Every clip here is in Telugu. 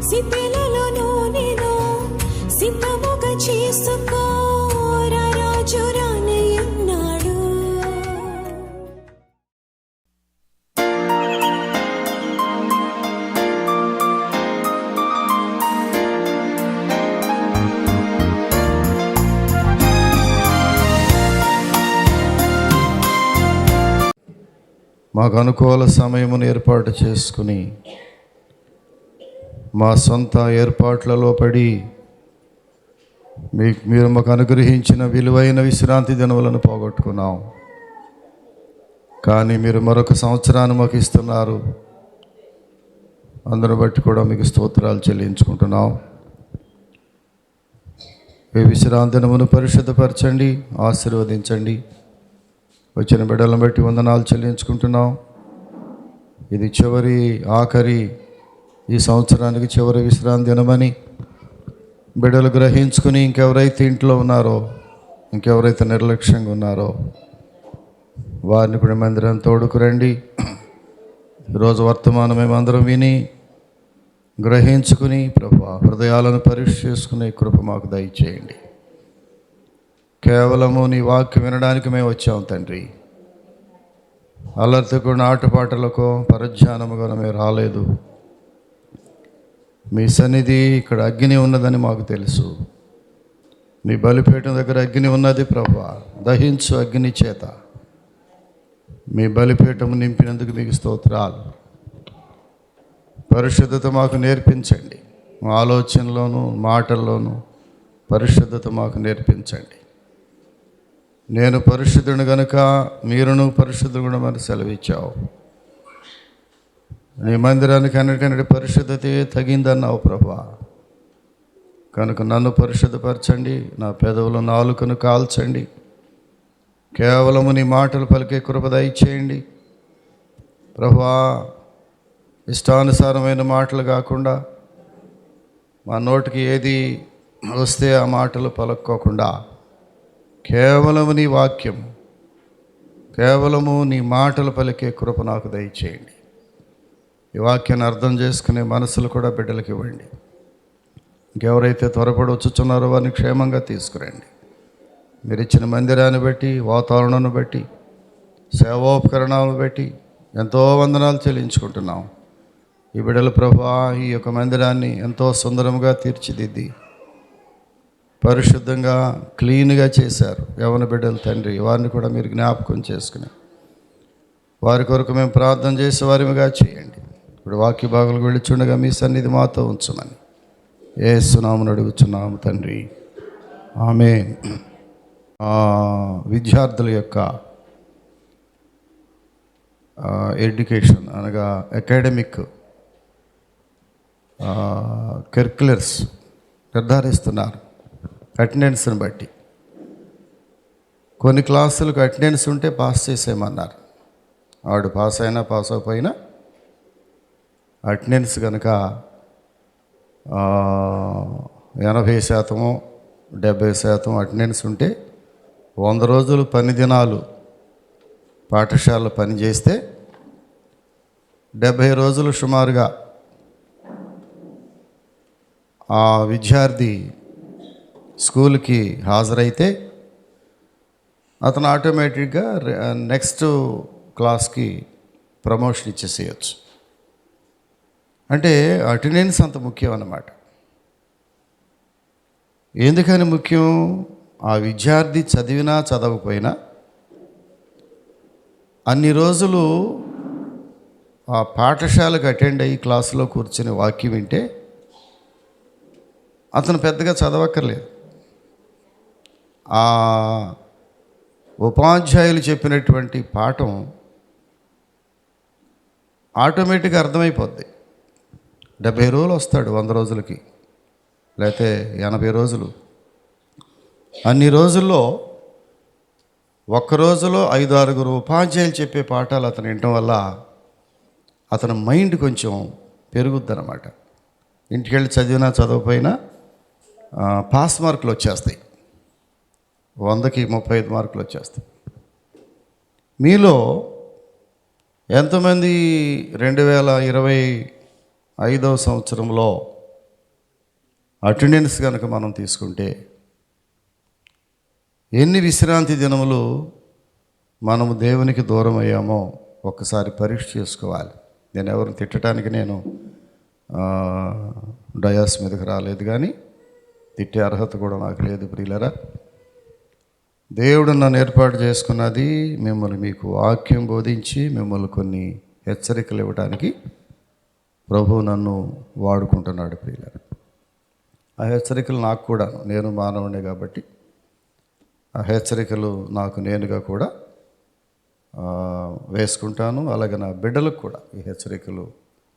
సిద్ధెలలో నేను సిద్ధముగా చేసుకో రాజు రానయ్యున్నాడు. మాకు అనుకూల సమయమును ఏర్పాటు చేసుకుని మా సొంత ఏర్పాట్లలో పడి మీరు మాకు అనుగ్రహించిన విలువైన విశ్రాంతి దినములను పోగొట్టుకున్నాం. కానీ మీరు మరొక సంవత్సరాన్ని మాకు ఇస్తున్నారు. అందరిని బట్టి కూడా మీకు స్తోత్రాలు చెల్లించుకుంటున్నాం. ఈ విశ్రాంతి దినమును పరిశుద్ధపరచండి, ఆశీర్వదించండి. వచ్చిన బిడ్డలను బట్టి వందనాలు చెల్లించుకుంటున్నాం. ఇది ఆఖరి ఈ సంవత్సరానికి చివరి విశ్రాంతి దినమని బిడ్డలు గ్రహించుకుని ఇంకెవరైతే ఇంట్లో ఉన్నారో, ఇంకెవరైతే నిర్లక్ష్యంగా ఉన్నారో వారిని కూడా మందిరం తోడుకురండి. ఈరోజు వర్తమానం మేమందరం విని గ్రహించుకుని ప్రభువా హృదయాలను పరీక్ష చేసుకునే కృప మాకు దయచేయండి. కేవలము నీ వాక్యం వినడానికి మేము వచ్చాము తండ్రి. అల్లరితో ఆటపాటలకో పరధ్యానముగా మేము రాలేదు. మీ సన్నిధి ఇక్కడ అగ్ని ఉన్నదని మాకు తెలుసు. నీ బలిపీఠం దగ్గర అగ్ని ఉన్నది ప్రభువా. దహించు అగ్ని చేత మీ బలిపీఠం నింపినందుకు మీకు స్తోత్రాలు. పరిశుద్ధత మాకు నేర్పించండి. మా ఆలోచనలోను మాటల్లోనూ పరిశుద్ధత మాకు నేర్పించండి. నేను పరిశుద్ధుని గనుక మీరును పరిశుద్ధుడు కూడా మరి సెలవిచ్చావు. నీ మందిరానికి అన్నిటికంటే పరిశుద్ధతే తగిందన్నావు ప్రభువా. కనుక నన్ను పరిశుద్ధపరచండి, నా పెదవుల నాలుకను కాల్చండి. కేవలము నీ మాటలు పలికే కృప దయచేయండి ప్రభువా. ఇష్టానుసారమైన మాటలు కాకుండా మా నోటికి ఏది వస్తే ఆ మాటలు పలుక్కోకుండా కేవలము నీ వాక్యం, కేవలము నీ మాటలు పలికే కృప నాకు దయచేయండి. ఈ వాక్యాన్ని అర్థం చేసుకునే మనసులు కూడా బిడ్డలకు ఇవ్వండి. ఇంకెవరైతే త్వరపడి వచ్చుచున్నారో వారిని క్షేమంగా తీసుకురండి. మీరు ఇచ్చిన మందిరాన్ని బట్టి, వాతావరణాన్ని బట్టి, సేవోపకరణాలను బట్టి ఎంతో వందనాలు చెల్లించుకుంటున్నాం. ఈ బిడ్డల ప్రభువా ఈ యొక్క మందిరాన్ని ఎంతో సుందరంగా తీర్చిదిద్ది పరిశుద్ధంగా క్లీన్గా చేశారు. యవన బిడ్డలు తండ్రి, వారిని కూడా మీరు జ్ఞాపకం చేసుకుని వారి కొరకు మేము ప్రార్థన చేసే వారిగా చేయండి. ఇప్పుడు వాక్య భాగాలకు వెళ్ళిచుండగా మీ సన్నిధి మాతో ఉంచమని యేసునామమున అడుగుచున్నాము తండ్రి, ఆమేన్. విద్యార్థుల యొక్క ఎడ్యుకేషన్ అనగా అకాడమిక్ కరిక్యులర్స్ నిర్ధారిస్తున్నారు అటెండెన్స్ని బట్టి. కొన్ని క్లాసులకు అటెండెన్స్ ఉంటే పాస్ చేసేయమన్నారు. వాడు పాస్ అయినా పాస్ అయిపోయినా అటెండెన్స్ కనుక 80% 70% అటెండెన్స్ ఉంటే 100 రోజులు పని దినాలు పాఠశాలలో పని చేస్తే 70 రోజులు సుమారుగా ఆ విద్యార్థి స్కూల్కి హాజరైతే అతను ఆటోమేటిక్గా నెక్స్ట్ క్లాస్కి ప్రమోషన్ ఇచ్చేసేయచ్చు. అంటే అటెండెన్స్ అంత ముఖ్యం అన్నమాట. ఎందుకని ముఖ్యం? ఆ విద్యార్థి చదివినా చదవకపోయినా అన్ని రోజులు ఆ పాఠశాలకు అటెండ్ అయ్యి క్లాసులో కూర్చుని వాక్యం వింటే అతను పెద్దగా చదవక్కర్లేదు. ఆ ఉపాధ్యాయులు చెప్పినటువంటి పాఠం ఆటోమేటిక్గా అర్థమైపోద్ది. 70 రోజులు వస్తాడు 100 రోజులకి, లేకపోతే 80 రోజులు. అన్ని రోజుల్లో ఒక్క రోజులో 5-6 ఉపాధ్యాయులు చెప్పే పాఠాలు అతను వినటం వల్ల అతని మైండ్ కొంచెం పెరుగుద్ది అన్నమాట. ఇంటికి వెళ్ళి చదివినా చదవకపోయినా పాస్ మార్కులు వచ్చేస్తాయి. 100కి 35 మార్కులు వచ్చేస్తాయి. మీలో ఎంతమంది 2025వ సంవత్సరంలో అటెండెన్స్ కనుక మనం తీసుకుంటే ఎన్ని విశ్రాంతి దినములు మనము దేవునికి దూరం అయ్యామో ఒక్కసారి పరీక్ష చేసుకోవాలి. నేను ఎవరిని తిట్టడానికి నేను డయాస్ మీదకి రాలేదు, కానీ తిట్టే అర్హత కూడా నాకు లేదు. ప్రియులరా, దేవుడు నన్ను ఏర్పాటు చేసుకున్నది మిమ్మల్ని మీకు వాక్యం బోధించి మిమ్మల్ని కొన్ని హెచ్చరికలు ఇవ్వడానికి ప్రభువు నన్ను వాడుకుంటున్నాడు. ప్రియులరా, ఆ హెచ్చరికలు నాకు కూడా, నేను మానవుడే కాబట్టి ఆ హెచ్చరికలు నాకు నేనుగా కూడా వేసుకుంటాను. అలాగే నా బిడ్డలకు కూడా ఈ హెచ్చరికలు,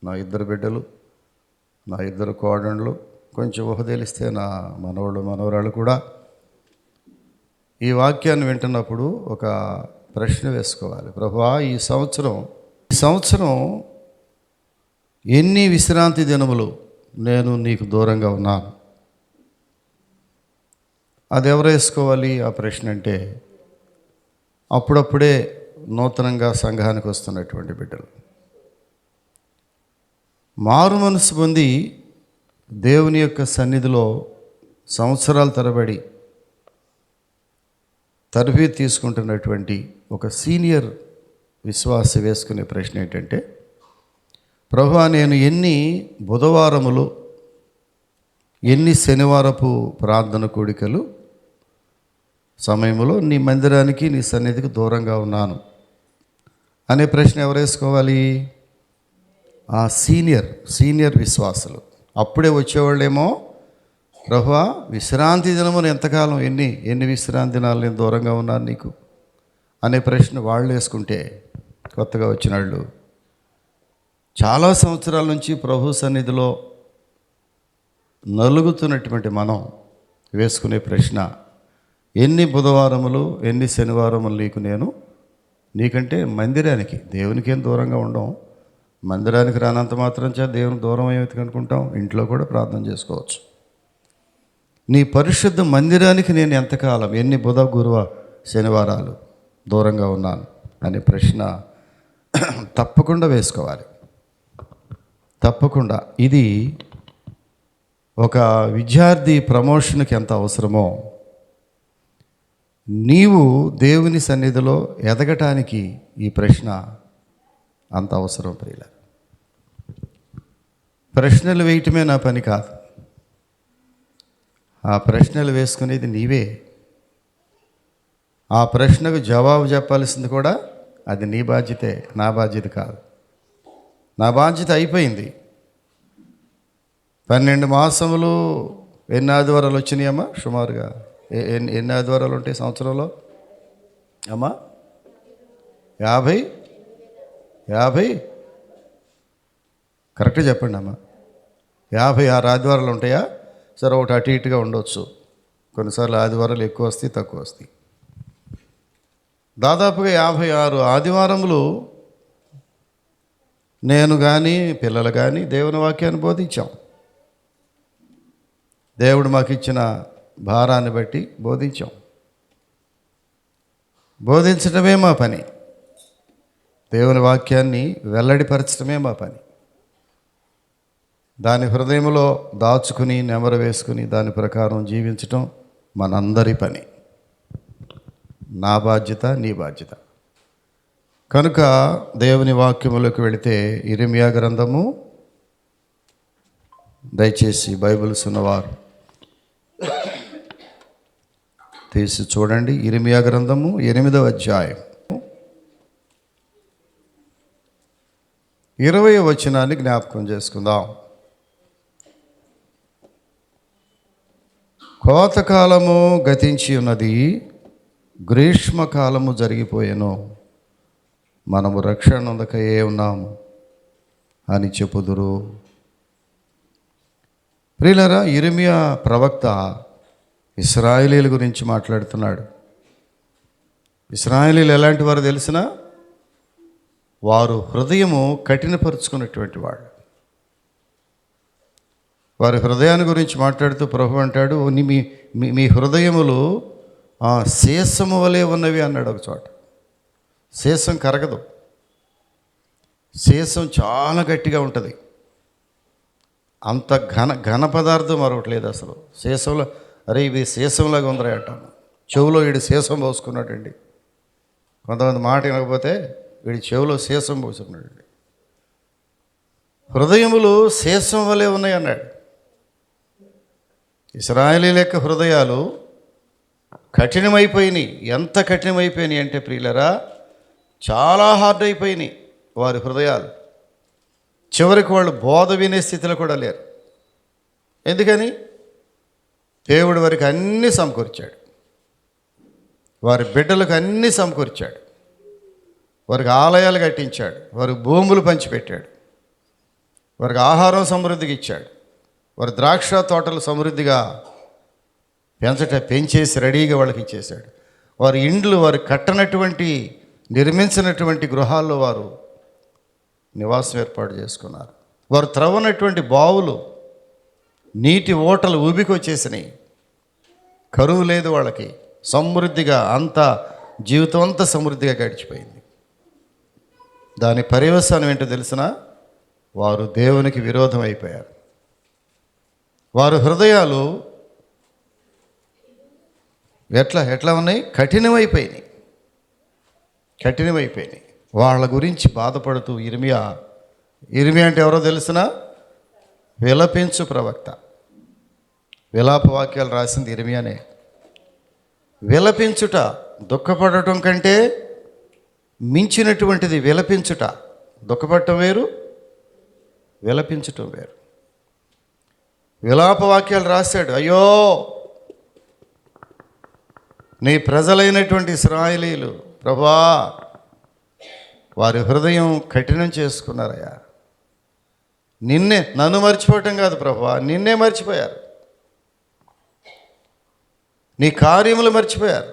నా 2 బిడ్డలు, నా 2 కోడళ్ళు, కొంచెం ఊహ తెలిస్తే నా మనవళ్ళు మనవరాళ్ళు కూడా ఈ వాక్యాన్ని వింటున్నప్పుడు ఒక ప్రశ్న వేసుకోవాలి. ప్రభువా, ఈ సంవత్సరం ఎన్ని విశ్రాంతి దినములు నేను నీకు దూరంగా ఉన్నాను? అది ఎవరు వేసుకోవాలి ఆ ప్రశ్న అంటే, అప్పుడప్పుడే నూతనంగా సంఘానికి వస్తున్నటువంటి బిడ్డలు, మారు మనసు పొంది దేవుని యొక్క సన్నిధిలో సంవత్సరాల తరబడి తరబేతి తీసుకుంటున్నటువంటి ఒక సీనియర్ విశ్వాసి వేసుకునే ప్రశ్న ఏంటంటే, ప్రభువా, నేను ఎన్ని బుధవారములు, ఎన్ని శనివారపు ప్రార్థన కూడికలు సమయంలో నీ మందిరానికి, నీ సన్నిధికి దూరంగా ఉన్నాను అనే ప్రశ్న ఎవరు వేసుకోవాలి? ఆ సీనియర్ విశ్వాసులు. అప్పుడే వచ్చేవాళ్ళేమో, ప్రభువా, విశ్రాంతి దినమును ఎంతకాలం, ఎన్ని విశ్రాంతి దినాలు నేను దూరంగా ఉన్నాను నీకు అనే ప్రశ్న వాళ్ళు వేసుకుంటే, కొత్తగా వచ్చిన వాళ్ళు చాలా సంవత్సరాల నుంచి ప్రభు సన్నిధిలో నలుగుతున్నటువంటి మనం వేసుకునే ప్రశ్న, ఎన్ని బుధవారములు, ఎన్ని శనివారములు నీకంటే మందిరానికి, దేవునికి ఏం దూరంగా ఉండం. మందిరానికి రానంత మాత్రం చేత దేవునికి దూరం అయ్యేది అనుకుంటాం. ఇంట్లో కూడా ప్రార్థన చేసుకోవచ్చు. నీ పరిశుద్ధ మందిరానికి నేను ఎంతకాలం, ఎన్ని బుధ గురువ శనివారాలు దూరంగా ఉన్నాను అనే ప్రశ్న తప్పకుండా వేసుకోవాలి. తప్పకుండా. ఇది ఒక విద్యార్థి ప్రమోషన్కి ఎంత అవసరమో, నీవు దేవుని సన్నిధిలో ఎదగటానికి ఈ ప్రశ్న అంత అవసరం. ప్రియుల, ప్రశ్నలు వేయటమే నా పని కాదు, ఆ ప్రశ్నలు వేసుకునేది నీవే. ఆ ప్రశ్నకు జవాబు చెప్పాల్సింది కూడా అది నీ బాధ్యతే, నా బాధ్యత కాదు. నా బాధ్యత అయిపోయింది. 12 మాసములు ఎన్ని ఆదివారాలు వచ్చినాయమ్మా? సుమారుగా ఎన్ని ఆదివారాలు ఉంటాయి సంవత్సరంలో అమ్మా? 50 కరెక్ట్గా చెప్పండి అమ్మా. 56 ఆదివారాలు ఉంటాయా? సరే, ఒకటి అటు ఇటుగా ఉండొచ్చు. కొన్నిసార్లు ఆదివారాలు ఎక్కువ వస్తాయి, తక్కువ వస్తాయి. దాదాపుగా 56 ఆదివారములు నేను కానీ పిల్లలు కానీ దేవుని వాక్యాన్ని బోధించాం. దేవుడు మాకు ఇచ్చిన భారాన్ని బట్టి బోధించాం. బోధించడమే మా పని, దేవుని వాక్యాన్ని వెల్లడిపరచడమే మా పని. దాని హృదయంలో దాచుకుని నెమరు వేసుకుని దాని ప్రకారం జీవించటం మనందరి పని. నా బాధ్యత, నీ బాధ్యత. కనుక దేవుని వాక్యములోకి వెళితే ఇర్మియా గ్రంథము, దయచేసి బైబిల్స్ ఉన్నవారు తీసి చూడండి. ఇర్మియా గ్రంథము 8వ అధ్యాయం 20వ వచనాన్ని జ్ఞాపకం చేసుకుందాం. కోతకాలము గతించి ఉన్నది, గ్రీష్మకాలము జరిగిపోయెను, మనము రక్షణ నొందకయే ఉన్నాము అని చెప్పుదురు. ప్రియులారా, ఇర్మియా ప్రవక్త ఇశ్రాయేలీల గురించి మాట్లాడుతున్నాడు. ఇశ్రాయేలీలు ఎలాంటి వారు తెలిసినా, వారు హృదయము కఠినపరుచుకున్నటువంటి వాళ్ళు. వారి హృదయాన్ని గురించి మాట్లాడుతూ ప్రభు అంటాడు, మీ హృదయములు సీసము వలె ఉన్నవి అన్నాడు ఒక చోట. సీసం కరగదు, సీసం చాలా గట్టిగా ఉంటుంది. అంత ఘన పదార్థం మరొకటి లేదు అసలు. సీసంలో, అరే ఇది సీసంలాగా ఉందిరా అంటాను. చెవులో వీడు సీసం పోసుకున్నాడండి. కొంతమంది మాట వినకపోతే వీడి చెవులో సీసం పోసుకున్నాడండి. హృదయములు సీసం వలె ఉన్నాయి అన్నాడు. ఇశ్రాయేలీయుల యొక్క హృదయాలు కఠినమైపోయినాయి. ఎంత కఠినమైపోయినాయి అంటే ప్రియులరా, చాలా హార్డ్ అయిపోయినాయి వారి హృదయాలు. చివరికి వాళ్ళు బోధ వినే స్థితిలో కూడా లేరు. ఎందుకని? దేవుడు వారికి అన్నీ సమకూర్చాడు, వారి బిడ్డలకు అన్నీ సమకూర్చాడు, వారికి ఆలయాలు కట్టించాడు, వారికి భూములు పంచిపెట్టాడు, వారికి ఆహారం సమృద్ధిగా ఇచ్చాడు, వారి ద్రాక్ష తోటలు సమృద్ధిగా పెంచేసి రెడీగా వాళ్ళకి ఇచ్చేశాడు. వారి ఇండ్లు వారు కట్టనటువంటి నిర్మించినటువంటి గృహాల్లో వారు నివాసం ఏర్పాటు చేసుకున్నారు. వారు త్రవ్వనటువంటి బావులు, నీటి ఓటలు ఊబికి వచ్చేసినాయి. కరువు లేదు వాళ్ళకి, సమృద్ధిగా అంతా జీవితం అంతా సమృద్ధిగా గడిచిపోయింది. దాని పర్యవసానం ఏంటో తెలిసిన, వారు దేవునికి విరోధం అయిపోయారు. వారి హృదయాలు ఎట్లా ఉన్నాయి? కఠినమైపోయినాయి. వాళ్ళ గురించి బాధపడుతూ ఇర్మియా అంటే ఎవరో తెలిసిన, విలపించు ప్రవక్త. విలాప వాక్యాలు రాసింది ఇర్మియానే. విలపించుట, దుఃఖపడటం కంటే మించినటువంటిది విలపించుట. దుఃఖపడటం వేరు, విలపించటం వేరు. విలాప వాక్యాలు రాశాడు. అయ్యో, నీ ప్రజలైనటువంటి ఇశ్రాయేలీయులు ప్రభువా, వారి హృదయం కఠినం చేసుకున్నారయ్యా. నన్ను మర్చిపోవటం కాదు ప్రభువా, నిన్నే మర్చిపోయారు. నీ కార్యములు మర్చిపోయారు.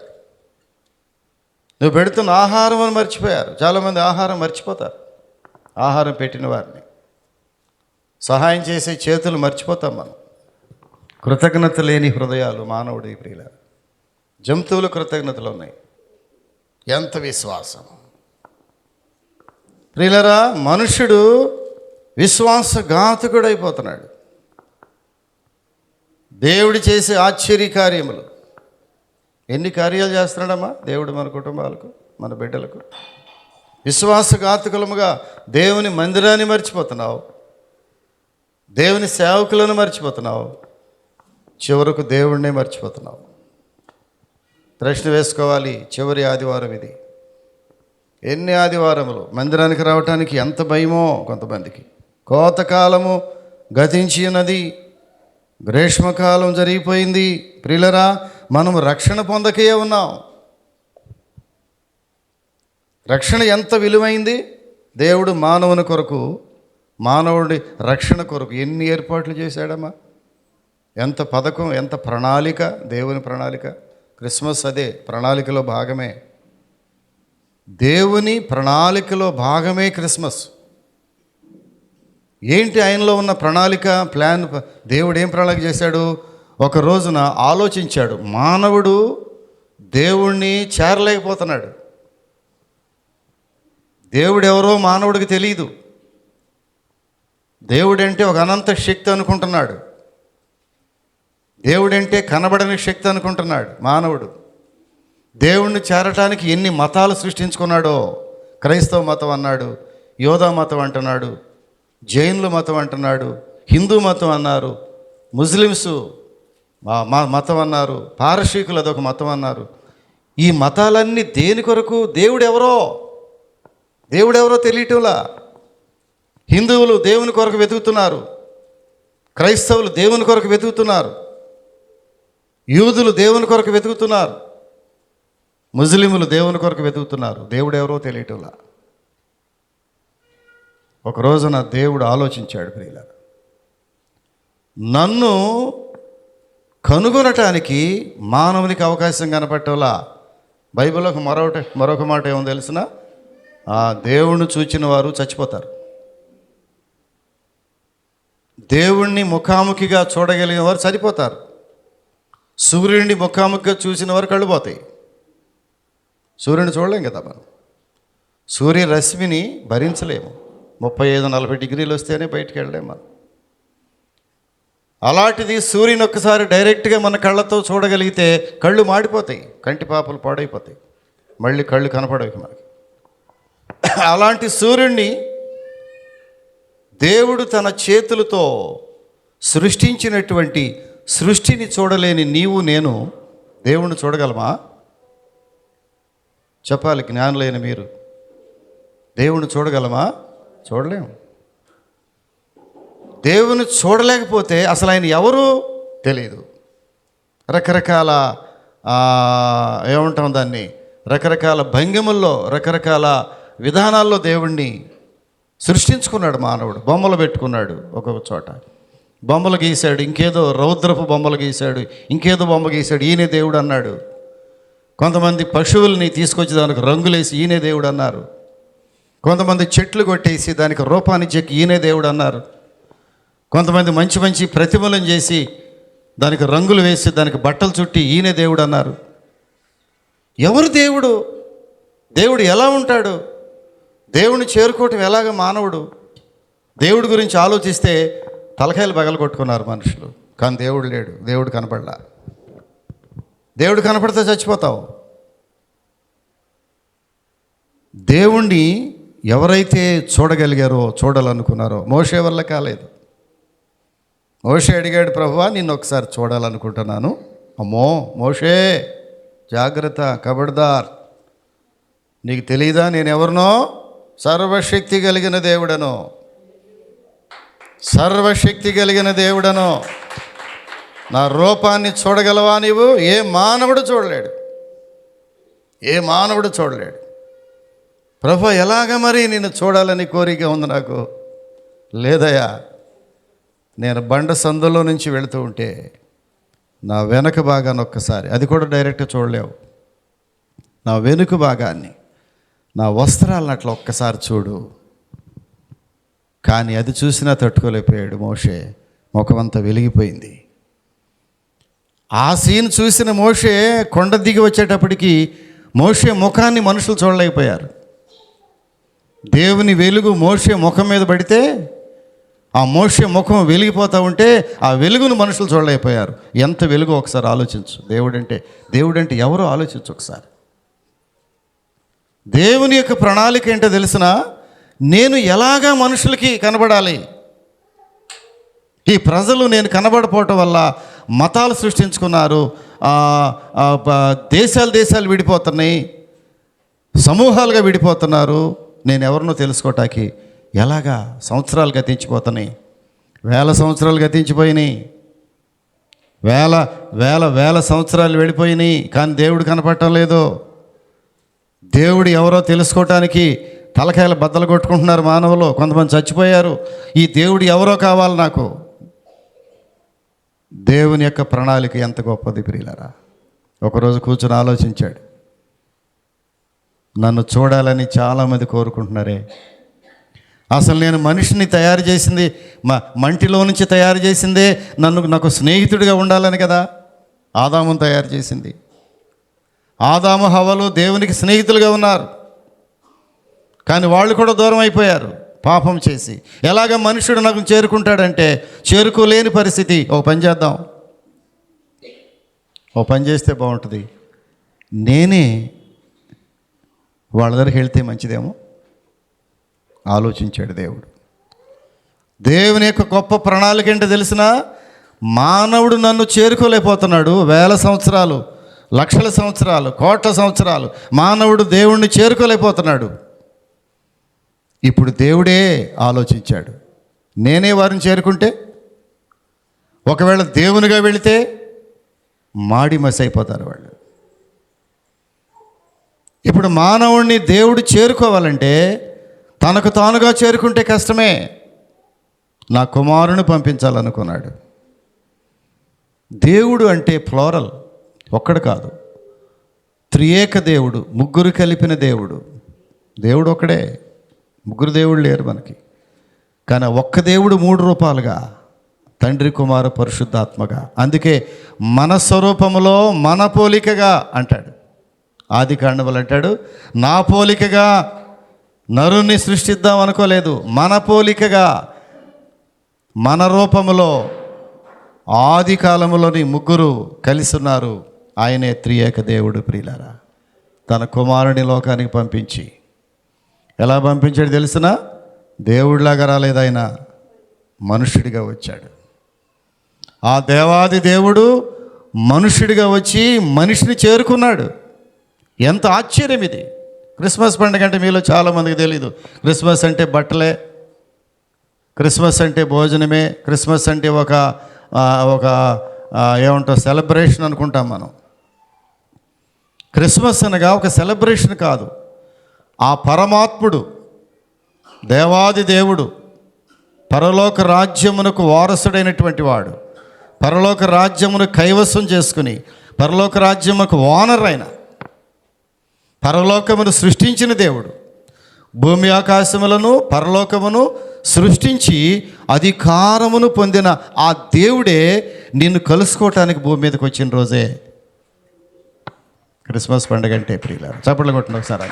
నువ్వు పెడుతున్న ఆహారం అని మర్చిపోయారు. చాలామంది ఆహారం మర్చిపోతారు. ఆహారం పెట్టిన వారిని, సహాయం చేసే చేతులు మర్చిపోతాం మనం. కృతజ్ఞత లేని హృదయాలు మానవుడి ప్రియుల. జంతువులు కృతజ్ఞతలు ఉన్నాయి. ఎంత విశ్వాసం ప్రియులరా! మనుష్యుడు విశ్వాసఘాతకుడు అయిపోతున్నాడు. దేవుడు చేసే ఆశ్చర్య కార్యములు, ఎన్ని కార్యాలు చేస్తున్నాడమ్మా దేవుడు మన కుటుంబాలకు, మన బిడ్డలకు. విశ్వాసఘాతకులముగా దేవుని మందిరాన్ని మర్చిపోతున్నావు, దేవుని సేవకులను మర్చిపోతున్నావు, చివరకు దేవుడినే మర్చిపోతున్నావు. ప్రశ్న వేసుకోవాలి. చివరి ఆదివారం ఇది. ఎన్ని ఆదివారములు మందిరానికి రావటానికి ఎంత భయమో కొంతమందికి. కోతకాలము గతించి ఉన్నది, గ్రీష్మకాలం జరిగిపోయింది. ప్రియులరా, మనము రక్షణ పొందకే ఉన్నాం. రక్షణ ఎంత విలువైంది! దేవుడు మానవుని కొరకు, మానవుడి రక్షణ కొరకు ఎన్ని ఏర్పాట్లు చేశాడమ్మా! ఎంత పథకం, ఎంత ప్రణాళిక, దేవుని ప్రణాళిక. క్రిస్మస్ అదే ప్రణాళికలో భాగమే. దేవుని ప్రణాళికలో భాగమే క్రిస్మస్. ఏంటి ఆయనలో ఉన్న ప్రణాళిక, ప్లాన్? దేవుడు ఏం ప్రణాళిక చేశాడు? ఒక రోజున ఆలోచించాడు. మానవుడు దేవుణ్ణి చేరలేకపోతున్నాడు. దేవుడు ఎవరో మానవుడికి తెలియదు. దేవుడంటే ఒక అనంత శక్తి అనుకుంటున్నాడు. దేవుడంటే కనబడని శక్తి అనుకుంటున్నాడు మానవుడు. దేవుణ్ణి చేరటానికి ఎన్ని మతాలు సృష్టించుకున్నాడో. క్రైస్తవ మతం అన్నాడు, యోధా మతం అంటున్నాడు, జైనుల మతం అంటున్నాడు, హిందూ మతం అన్నారు, ముస్లిమ్స్ మతం అన్నారు, పారసీకులు అదొక మతం అన్నారు. ఈ మతాలన్నీ దేని కొరకు? దేవుడెవరో తెలియటంలా. హిందువులు దేవుని కొరకు వెతుకుతున్నారు, క్రైస్తవులు దేవుని కొరకు వెతుకుతున్నారు, యూదులు దేవుని కొరకు వెతుకుతున్నారు, ముస్లింలు దేవుని కొరకు వెతుకుతున్నారు. దేవుడెవరో తెలియటంలా. ఒక రోజున దేవుడు ఆలోచించాడు, ప్రియులారా, నన్ను కనుగొనటానికి మానవునికి అవకాశం కనపట్టేలా. బైబిల్లో మరొక మాట ఏమో తెలిసిన, ఆ దేవుణ్ణి చూచిన వారు చచ్చిపోతారు. దేవుణ్ణి ముఖాముఖిగా చూడగలిగిన వారు చనిపోతారు. సూర్యుడిని ముఖాముఖిగా చూసిన వారు కళ్ళు పోతాయి. సూర్యుని చూడలేం కదా మనం. సూర్యరశ్మిని భరించలేము. 35-40 డిగ్రీలు వస్తేనే బయటికి వెళ్ళలేము మనం. అలాంటిది సూర్యుని ఒక్కసారి డైరెక్ట్గా మన కళ్ళతో చూడగలిగితే కళ్ళు మాడిపోతాయి, కంటి పాపలు పాడైపోతాయి, మళ్ళీ కళ్ళు కనపడవు మనకి. అలాంటి సూర్యుడిని దేవుడు తన చేతులతో సృష్టించినటువంటి సృష్టిని చూడలేని నీవు నేను దేవుణ్ణి చూడగలమా? చెప్పాలి జ్ఞానులైన మీరు. దేవుణ్ణి చూడగలమా? చూడలేము. దేవుని చూడలేకపోతే అసలు ఆయన ఎవరు తెలియదు. రకరకాల ఏమంటాం దాన్ని, రకరకాల భంగిమల్లో రకరకాల విధానాల్లో దేవుణ్ణి సృష్టించుకున్నాడు మానవుడు. బొమ్మలు పెట్టుకున్నాడు, ఒక్కొక్క చోట బొమ్మలు గీశాడు, ఇంకేదో రౌద్రపు బొమ్మలు గీశాడు, ఇంకేదో బొమ్మ గీశాడు, ఈయనే దేవుడు అన్నాడు. కొంతమంది పశువుల్ని తీసుకొచ్చి దానికి రంగులేసి ఈయనే దేవుడు అన్నారు. కొంతమంది చెట్లు కొట్టేసి దానికి రూపాన్ని చెక్కి ఈయనే దేవుడు అన్నారు. కొంతమంది మంచి మంచి ప్రతిమలను చేసి దానికి రంగులు వేసి దానికి బట్టలు చుట్టి ఈయనే దేవుడు అన్నారు. ఎవరు దేవుడు? దేవుడు ఎలా ఉంటాడు? దేవుడిని చేరుకోవటం ఎలాగ మానవుడు? దేవుడి గురించి ఆలోచిస్తే తలకాయలు పగలు కొట్టుకున్నారు మనుషులు. కానీ దేవుడు లేడు, దేవుడు కనపడలా. దేవుడు కనపడితే చచ్చిపోతావు. దేవుణ్ణి ఎవరైతే చూడగలిగారో, చూడాలనుకున్నారో, మోషే వల్ల కాలేదు. మోషే అడిగాడు, ప్రభువా నిన్ను ఒకసారి చూడాలనుకుంటున్నాను. అమ్మో మోషే జాగ్రత్త, కబడ్దార్, నీకు తెలీదా నేను ఎవరినో? సర్వశక్తి కలిగిన దేవుడను, సర్వశక్తి కలిగిన దేవుడను. నా రూపాన్ని చూడగలవా నీవు? ఏ మానవుడు చూడలేడు, ఏ మానవుడు చూడలేడు. ప్రభు ఎలాగ మరి నిన్ను చూడాలని కోరిక ఉంది నాకు. లేదయ్యా, నేను బండ సందులో నుంచి వెళుతూ ఉంటే నా వెనక భాగాన్ని ఒక్కసారి, అది కూడా డైరెక్ట్గా చూడలేవు, నా వెనుక భాగాన్ని, నా వస్త్రాలను అట్లా ఒక్కసారి చూడు. కానీ అది చూసినా తట్టుకోలేకపోయాడు మోషే. ముఖమంతా వెలిగిపోయింది. ఆ సీన్ చూసిన మోషే కొండ దిగి వచ్చేటప్పటికి మోషే ముఖాన్ని మనుషులు చూడలేకపోయారు. దేవుని వెలుగు మోషే ముఖం మీద పడితే ఆ మోషే ముఖం వెలిగిపోతూ ఉంటే ఆ వెలుగును మనుషులు చూడలేకపోయారు. ఎంత వెలుగు ఒకసారి ఆలోచించు. దేవుడంటే ఎవరో ఆలోచించు ఒకసారి. దేవుని యొక్క ప్రణాళిక ఏంటో తెలిసిన, నేను ఎలాగా మనుషులకి కనబడాలి. ఈ ప్రజలు నేను కనబడపోవటం వల్ల మతాలు సృష్టించుకున్నారు, దేశాలు విడిపోతున్నాయి, సమూహాలుగా విడిపోతున్నారు. నేను ఎవరినో తెలుసుకోవటానికి ఎలాగా సంవత్సరాలు గతించిపోతున్నాయి, వేల సంవత్సరాలు గతించిపోయినాయి, వేల సంవత్సరాలు వెళ్ళిపోయినాయి. కానీ దేవుడు కనపడటం లేదు. దేవుడు ఎవరో తెలుసుకోవటానికి తలకాయలు బద్దలు కొట్టుకుంటున్నారు మానవులు. కొంతమంది చచ్చిపోయారు. ఈ దేవుడు ఎవరో కావాలి నాకు. దేవుని యొక్క ప్రణాళిక ఎంత గొప్పది ప్రియులారా. ఒకరోజు కూర్చొని ఆలోచించాడు, నన్ను చూడాలని చాలామంది కోరుకుంటున్నారే, అసలు నేను మనిషిని తయారు చేసింది మంటిలో నుంచి తయారు చేసిందే నాకు స్నేహితుడిగా ఉండాలని కదా ఆదామును తయారు చేసింది. ఆదాము హవ్వలు దేవునికి స్నేహితులుగా ఉన్నారు, కానీ వాళ్ళు కూడా దూరం అయిపోయారు పాపం చేసి. ఎలాగ మనుషుడు నాకు చేరుకుంటాడంటే చేరుకోలేని పరిస్థితి. ఓ పని చేద్దాం, ఓ పని చేస్తే బాగుంటుంది, నేనే వాళ్ళ దగ్గరికి వెళ్తే మంచిదేమో ఆలోచించాడు దేవుడు. దేవుని యొక్క గొప్ప ప్రణాళిక ఏంటో తెలిసిన, మానవుడు నన్ను చేరుకోలేకపోతున్నాడు. వేల సంవత్సరాలు, లక్షల సంవత్సరాలు, కోట్ల సంవత్సరాలు మానవుడు దేవుణ్ణి చేరుకోలేకపోతున్నాడు. ఇప్పుడు దేవుడే ఆలోచించాడు, నేనే వారిని చేరుకుంటే, ఒకవేళ దేవునిగా వెళితే మాడి మసి అయిపోతారు వాళ్ళు. ఇప్పుడు మానవుణ్ణి దేవుడు చేరుకోవాలంటే తనకు తానుగా చేరుకుంటే కష్టమే. నా కుమారుని పంపించాలనుకున్నాడు. దేవుడు అంటే ప్లోరల్, ఒక్కడు కాదు, త్రియేక దేవుడు, ముగ్గురు కలిపిన దేవుడు. దేవుడు ఒక్కడే, ముగ్గురు దేవుడు లేరు మనకి. కానీ ఒక్క దేవుడు మూడు రూపాలుగా, తండ్రి కుమార పరిశుద్ధాత్మగా. అందుకే మన స్వరూపములో మన పోలికగా అంటాడు. ఆది కాండములు అంటాడు, నా పోలికగా నరుణ్ణి సృష్టిద్దాం అనుకోలేదు, మన పోలికగా, మన రూపములో ఆది కాలంలోని ముగ్గురు కలిసి ఉన్నారు. ఆయనే త్రియేక దేవుడు ప్రియులారా. తన కుమారుని లోకానికి పంపించి ఎలా పంపించాడు తెలిసినా? దేవుడిలాగా రాలేదు, ఆయన మనుష్యుడిగా వచ్చాడు. ఆ దేవాది దేవుడు మనుష్యుడిగా వచ్చి మనిషిని చేరుకున్నాడు. ఎంత ఆశ్చర్యం ఇది! క్రిస్మస్ పండుగ అంటే మీలో చాలామందికి తెలీదు. క్రిస్మస్ అంటే బట్టలే, క్రిస్మస్ అంటే భోజనమే, క్రిస్మస్ అంటే ఒక ఏమంటారు సెలబ్రేషన్ అనుకుంటాం మనం. క్రిస్మస్ అనగా ఒక సెలబ్రేషన్ కాదు. ఆ పరమాత్ముడు, దేవాది దేవుడు, పరలోక రాజ్యమునకు వారసుడైనటువంటి వాడు, పరలోక రాజ్యమును కైవసం చేసుకుని పరలోక రాజ్యమునకు ఓనర్ అయిన, పరలోకమును సృష్టించిన దేవుడు, భూమి ఆకాశములను పరలోకమును సృష్టించి అధికారమును పొందిన ఆ దేవుడే నిన్ను కలుసుకోవటానికి భూమి మీదకి వచ్చిన రోజే క్రిస్మస్ పండుగ అంటే ప్రియులారా. చప్పట్లు కొట్టండి ఒకసారి.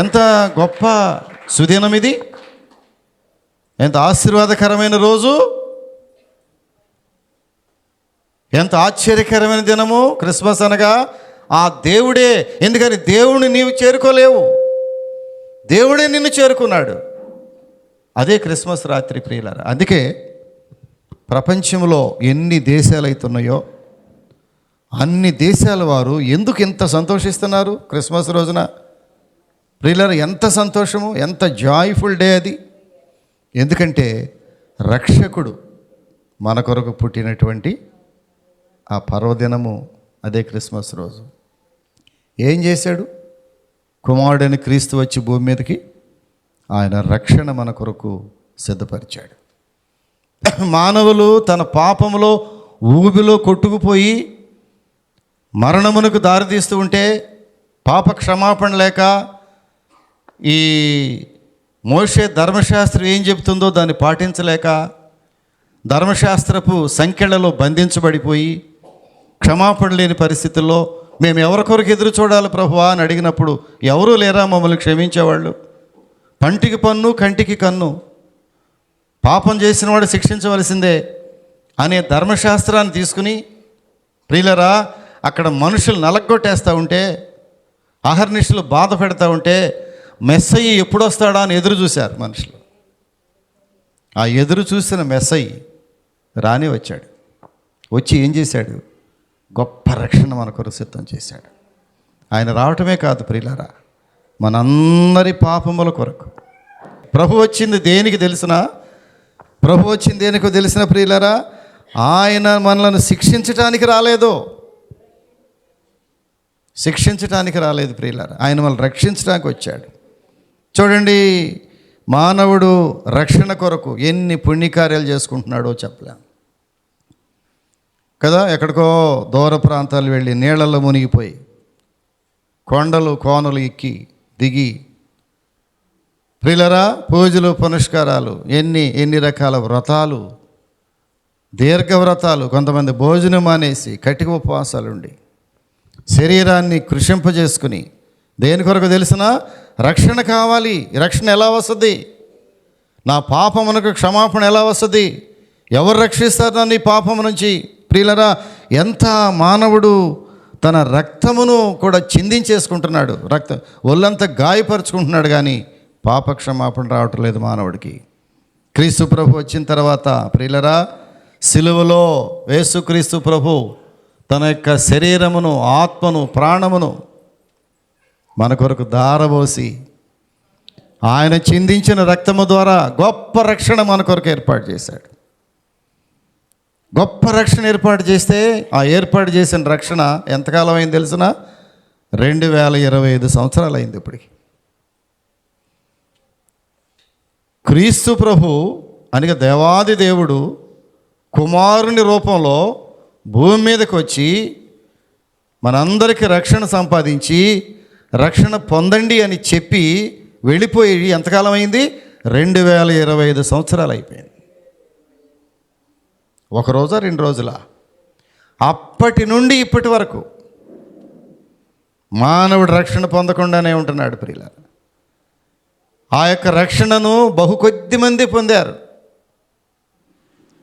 ఎంత గొప్ప సుదినం ఇది! ఎంత ఆశీర్వాదకరమైన రోజు! ఎంత ఆశ్చర్యకరమైన దినము క్రిస్మస్ అనగా! ఆ దేవుడే. ఎందుకని? దేవుడిని నీవు చేరుకోలేవు, దేవుడే నిన్ను చేరుకున్నాడు. అదే క్రిస్మస్ రాత్రి ప్రియులారా. అందుకే ప్రపంచంలో ఎన్ని దేశాలు అవుతున్నాయో అన్ని దేశాల వారు ఎందుకు ఇంత సంతోషిస్తున్నారు క్రిస్మస్ రోజున ప్రియులారా? ఎంత సంతోషము, ఎంత జాయ్ఫుల్ డే అది! ఎందుకంటే రక్షకుడు మన కొరకు పుట్టినటువంటి ఆ పర్వదినము అదే క్రిస్మస్ రోజు. ఏం చేశాడు? కుమారుడైన క్రీస్తు వచ్చి భూమి మీదకి ఆయన రక్షణ మన కొరకు సిద్ధపరిచాడు. మానవులు తన పాపములో ఊబిలో కొట్టుకుపోయి మరణమునకు దారితీస్తూ ఉంటే, పాప క్షమాపణ లేక ఈ మోషే ధర్మశాస్త్రం ఏం చెబుతుందో దాన్ని పాటించలేక ధర్మశాస్త్రపు సంఖ్యలలో బంధించబడిపోయి క్షమాపణ లేని పరిస్థితుల్లో మేము ఎవరి కొరకు ఎదురు చూడాలి ప్రభువా అని అడిగినప్పుడు ఎవరూ లేరా మమ్మల్ని క్షమించేవాళ్ళు? పంటికి పన్ను కంటికి కన్ను, పాపం చేసిన వాడు శిక్షించవలసిందే అనే ధర్మశాస్త్రాన్ని తీసుకుని ప్రియులరా అక్కడ మనుషులు నలగొట్టేస్తూ ఉంటే, అహర్నిశలు బాధ పెడతా ఉంటే మెస్సయ్య ఎప్పుడు వస్తాడా అని ఎదురు చూశారు మనుషులు. ఆ ఎదురు చూసిన మెస్సయ్య రాని వచ్చాడు. వచ్చి ఏం చేశాడు? గొప్ప రక్షణ మన కొరకు సిద్ధం చేశాడు. ఆయన రావటమే కాదు ప్రియులారా, మనందరి పాపముల కొరకు ప్రభు వచ్చింది దేనికి తెలిసినా? ప్రభు వచ్చింది దేనికో తెలిసిన ప్రియులారా? ఆయన మనల్ని శిక్షించటానికి రాలేదు, శిక్షించటానికి రాలేదు ప్రియులారా, ఆయన మనల్ని రక్షించడానికి వచ్చాడు. చూడండి, మానవుడు రక్షణ కొరకు ఎన్ని పుణ్యకార్యాలు చేసుకుంటున్నాడో చెప్పలేం కదా. ఎక్కడికో దూర ప్రాంతాలు వెళ్ళి నీళ్ళల్లో మునిగిపోయి కొండలు కోనలు ఎక్కి దిగి ప్రియులరా పూజలు పునస్కారాలు, ఎన్ని రకాల వ్రతాలు, దీర్ఘ వ్రతాలు, కొంతమంది భోజనం మానేసి కటిక ఉపవాసాలు ఉండి శరీరాన్ని కృషింపజేసుకుని దేని కొరకు తెలిసినా? రక్షణ కావాలి. రక్షణ ఎలా వస్తుంది? నా పాపమునకు క్షమాపణ ఎలా వస్తుంది? ఎవరు రక్షిస్తారు నన్ను ఈ పాపము నుంచి? ప్రియులరా, ఎంత మానవుడు తన రక్తమును కూడా చిందించేసుకుంటున్నాడు, ఒళ్ళంతా గాయపరుచుకుంటున్నాడు, కానీ పాప క్షమాపణ రావటం లేదు మానవుడికి. క్రీస్తు ప్రభు వచ్చిన తర్వాత ప్రియులరా, సిలువలో యేసుక్రీస్తు ప్రభు తన యొక్క శరీరమును, ఆత్మను, ప్రాణమును మన కొరకు ధారపోసి ఆయన చిందించిన రక్తము ద్వారా గొప్ప రక్షణ మన కొరకు ఏర్పాటు చేశాడు. గొప్ప రక్షణ ఏర్పాటు చేస్తే ఆ ఏర్పాటు చేసిన రక్షణ ఎంతకాలం అయింది తెలిసిన? 2025 సంవత్సరాలు అయింది ఇప్పటికి. క్రీస్తు ప్రభు అనగా దేవాది దేవుడు కుమారుని రూపంలో భూమి మీదకి వచ్చి మనందరికీ రక్షణ సంపాదించి రక్షణ పొందండి అని చెప్పి వెళ్ళిపోయి ఎంతకాలం అయింది? 2025 సంవత్సరాలు అయిపోయింది. ఒక రోజా 2 రోజులా? అప్పటి నుండి ఇప్పటి వరకు మానవుడు రక్షణ పొందకుండానే ఉంటున్నాడు ప్రియులారా. ఆ యొక్క రక్షణను బహు కొద్ది మంది పొందారు.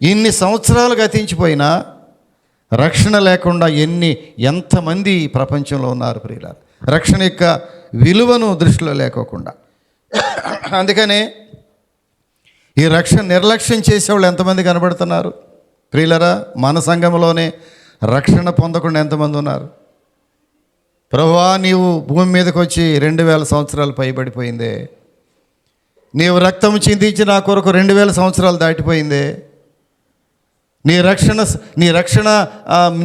ఇన్ని సంవత్సరాలు గతించిపోయినా రక్షణ లేకుండా ఎంతమంది ప్రపంచంలో ఉన్నారు ప్రియులారా, రక్షణ యొక్క విలువను దృష్టిలో లేకోకుండా. అందుకనే ఈ రక్షణ నిర్లక్ష్యం చేసేవాళ్ళు ఎంతమంది కనబడుతున్నారు ప్రియులారా? మన సంఘంలోనే రక్షణ పొందకుండా ఎంతమంది ఉన్నారు? ప్రభువా, నీవు భూమి మీదకి వచ్చి 2000 సంవత్సరాలు పైబడిపోయిందే, నీవు రక్తం చిందించి నా కొరకు 2000 సంవత్సరాలు దాటిపోయిందే, నీ రక్షణ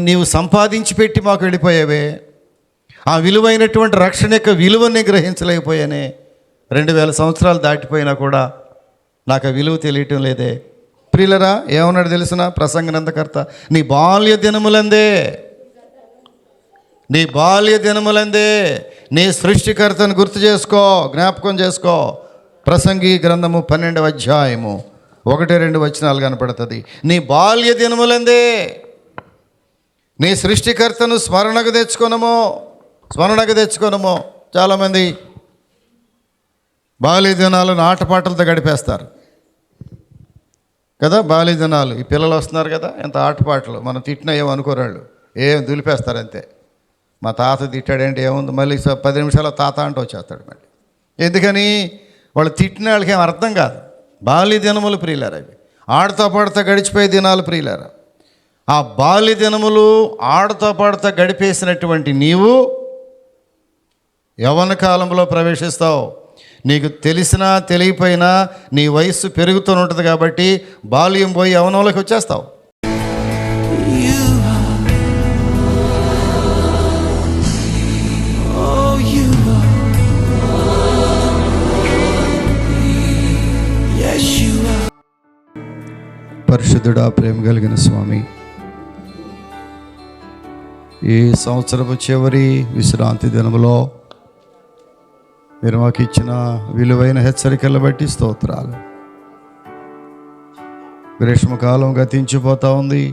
నీవు సంపాదించి పెట్టి మాకు వెళ్ళిపోయావే, ఆ విలువైనటువంటి రక్షణ యొక్క విలువని గ్రహించలేకపోయానే, 2000 సంవత్సరాలు దాటిపోయినా కూడా నాకు ఆ విలువ తెలియటం లేదే. ప్రియులరా, ఏమన్నాడు తెలిసిన ప్రసంగ గ్రంథకర్త? నీ బాల్య దినములందే నీ సృష్టికర్తను గుర్తు చేసుకో, జ్ఞాపకం చేసుకో. ప్రసంగి గ్రంథము 12వ అధ్యాయము 1-2 వచనాలు కనపడుతుంది. నీ బాల్య దినములందే నీ సృష్టికర్తను స్మరణకు తెచ్చుకొనము. చాలామంది బాల్య దినాలను ఆటపాటలతో గడిపేస్తారు కదా. బాల్య దినాలు, ఈ పిల్లలు వస్తున్నారు కదా, ఎంత ఆటపాటలు. మనం తిట్టినా ఏమనుకోరాళ్ళు, దులిపేస్తారు అంతే. మా తాత తిట్టాడంటే ఏముంది, మళ్ళీ 10 నిమిషాలు తాత అంటూ వచ్చేస్తాడు మళ్ళీ. ఎందుకని? వాళ్ళు తిట్టిన వాళ్ళకి ఏం అర్థం కాదు. బాల్య దినములు ప్రియులారా, అవి ఆడుతా పాడుతా గడిచిపోయే దినాలు ప్రియులారా. ఆ బాల్య దినములు ఆడుతా పాడుతా గడిపేసినటువంటి నీవు యవ్వన కాలంలో ప్రవేశిస్తావు. నీకు తెలిసినా తెలియపోయినా నీ వయస్సు పెరుగుతూ ఉంటుంది కాబట్టి బాల్యం పోయి యవ్వనంలోకి వచ్చేస్తావు. పరిశుద్ధుడా, ప్రేమ కలిగిన స్వామి, ఈ సంవత్సరపు చివరి విశ్రాంతి దినములో మీరు మాకు ఇచ్చిన విలువైన హెచ్చరికలు బట్టి స్తోత్రాలు. గ్రీష్మకాలం గతించిపోతూ ఉంది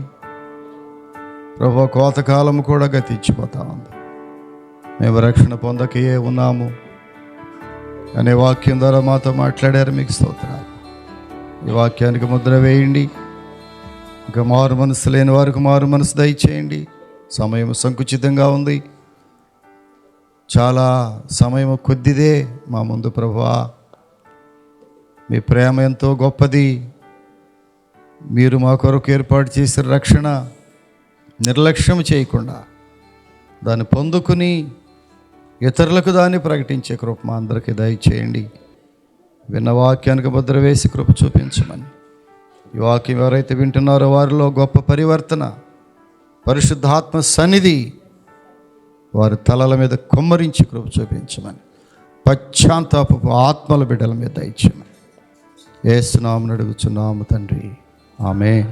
ప్రభు, కోతకాలం కూడా గతించిపోతూ ఉంది. మేము రక్షణ పొందకయే ఉన్నాము అనే వాక్యం ద్వారా మాతో మాట్లాడారు, మీకు స్తోత్రాలు. ఈ వాక్యానికి ముద్ర వేయండి. ఇంకా మారు మనసు లేని వారికి మారు మనసు దయచేయండి. సమయం సంకుచితంగా ఉంది, చాలా సమయం కొద్దిదే మా ముందు ప్రభువా. మీ ప్రేమ ఎంతో గొప్పది. మీరు మా కొరకు ఏర్పాటు చేసిన రక్షణ నిర్లక్ష్యం చేయకుండా దాన్ని పొందుకుని ఇతరులకు దాన్ని ప్రకటించే కృప మా అందరికీ దయచేయండి. విన్న వాక్యానికి ముద్ర వేసి కృప చూపించమని, ఈ వాక్యం ఎవరైతే వింటున్నారో వారిలో గొప్ప పరివర్తన, పరిశుద్ధాత్మ సన్నిధి వారి తలల మీద కుమ్మరించి కృప చూపించమని, పశ్చాత్తాపపు ఆత్మల బిడ్డల మీద దయచేయమని యేసు నామమున అడుగుచున్నాము తండ్రి, ఆమేన్.